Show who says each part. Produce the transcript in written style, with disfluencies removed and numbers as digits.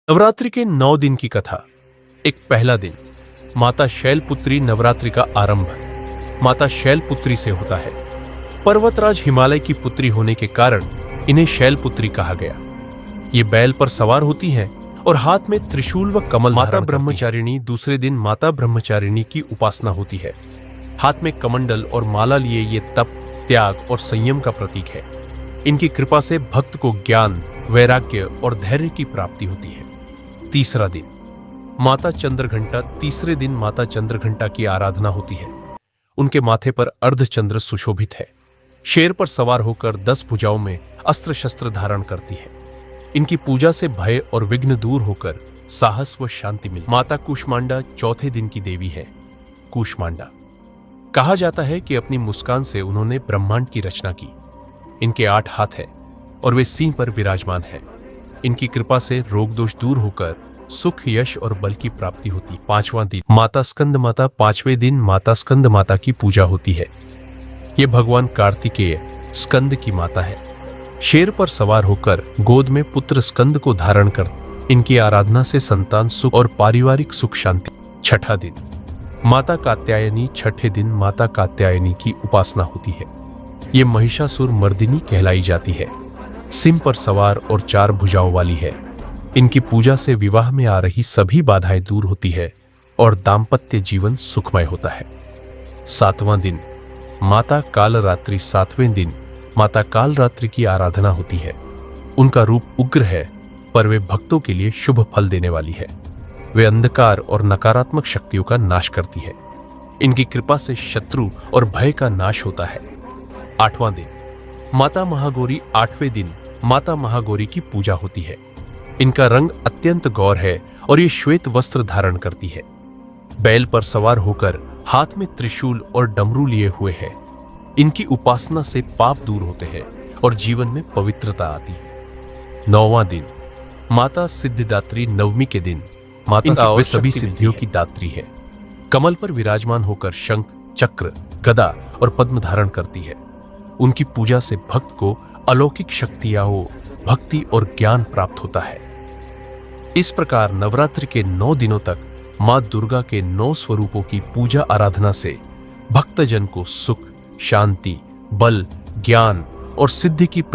Speaker 1: नवरात्रि के 9 दिन की कथा। एक पहला दिन, माता शैलपुत्री। नवरात्रि का आरंभ माता शैलपुत्री से होता है। पर्वतराज हिमालय की पुत्री होने के कारण इन्हें शैलपुत्री कहा गया। ये बैल पर सवार होती हैं और हाथ में त्रिशूल व कमल। माता ब्रह्मचारिणी। दूसरे दिन माता ब्रह्मचारिणी की उपासना होती है। हाथ में कमंडल और माला लिए ये तप, त्याग और संयम का प्रतीक है। इनकी कृपा से भक्त को ज्ञान, वैराग्य और धैर्य की प्राप्ति होती है। तीसरा दिन, माता चंद्रघंटा। तीसरे दिन माता चंद्रघंटा की आराधना होती है। उनके माथे पर अर्धचंद्र सुशोभित है। शेर पर सवार होकर 10 भुजाओं में अस्त्र शस्त्र धारण करती है। इनकी पूजा से भय और विघ्न दूर होकर साहस व शांति मिलती है। माता कूष्मांडा चौथे दिन की देवी है। कूष्मांडा कहा जाता है कि अपनी मुस्कान से उन्होंने ब्रह्मांड की रचना की। इनके 8 हाथ हैं और वे सिंह पर विराजमान हैं। इनकी कृपा से रोग दोष दूर होकर सुख, यश और बल की प्राप्ति होती। 5वां दिन, माता स्कंद माता। 5वें दिन माता स्कंद माता की पूजा होती है। ये भगवान कार्तिकेय स्कंद की माता है। शेर पर सवार होकर गोद में पुत्र स्कंद को धारण कर इनकी आराधना से संतान सुख और पारिवारिक सुख शांति। 6ठा दिन, माता कात्यायनी। 6ठे दिन माता कात्यायनी की उपासना होती है। ये महिषासुर मर्दिनी कहलाई जाती है। सिंह पर सवार और 4 भुजाओं वाली है। इनकी पूजा से विवाह में आ रही सभी बाधाएं दूर होती है और दाम्पत्य जीवन सुखमय होता है। 7वां दिन, माता कालरात्रि। 7वें दिन माता कालरात्रि की आराधना होती है। उनका रूप उग्र है, पर वे भक्तों के लिए शुभ फल देने वाली है। वे अंधकार और नकारात्मक शक्तियों का नाश करती है। इनकी कृपा से शत्रु और भय का नाश होता है। 8वां दिन, माता महागौरी। 8वें दिन माता महागौरी की पूजा होती है। इनका रंग अत्यंत गौर है और ये श्वेत वस्त्र धारण करती है। बैल पर सवार होकर हाथ में त्रिशूल और डमरू लिए हुए है। इनकी उपासना से पाप दूर होते हैं और जीवन में पवित्रता आती है। 9वां दिन, माता सिद्धिदात्री। 9वीं के दिन माता वे सभी सिद्धियों की दात्री है। कमल पर विराजमान होकर शंख, चक्र, गदा और पद्म धारण करती है। उनकी पूजा से भक्त को अलौकिक शक्तियां, भक्ति और ज्ञान प्राप्त होता है। इस प्रकार नवरात्रि के 9 दिनों तक मां दुर्गा के 9 स्वरूपों की पूजा आराधना से भक्तजन को सुख, शांति, बल, ज्ञान और सिद्धि की प्राप्ति